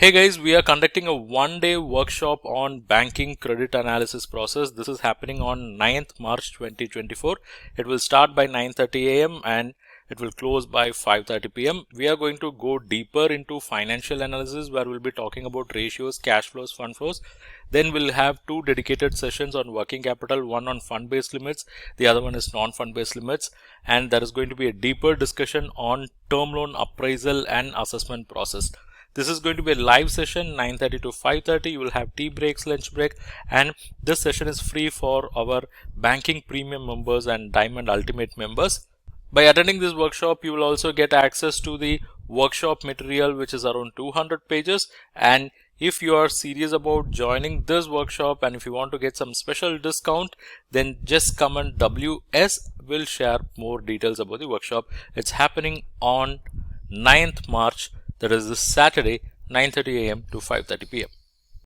Hey guys, we are conducting a one-day workshop on banking credit analysis process. This is happening on 9th March 2024. It will start by 9:30 a.m. and it will close by 5:30 p.m. We are going to go deeper into financial analysis where we'll be talking about ratios, cash flows, fund flows. Then we'll have two dedicated sessions on working capital, one on fund-based limits, the other one is non-fund-based limits, and there is going to be a deeper discussion on term loan appraisal and assessment process. This is going to be a live session 9:30 to 5:30. You will have tea breaks, lunch break, and this session is free for our banking premium members and diamond ultimate members. By attending this workshop, you will also get access to the workshop material, which is around 200 pages. And if you are serious about joining this workshop and if you want to get some special discount, then just comment WS. Will share more details about the workshop. It's happening on 9th March. That is this Saturday, 9:30 a.m. to 5:30 p.m.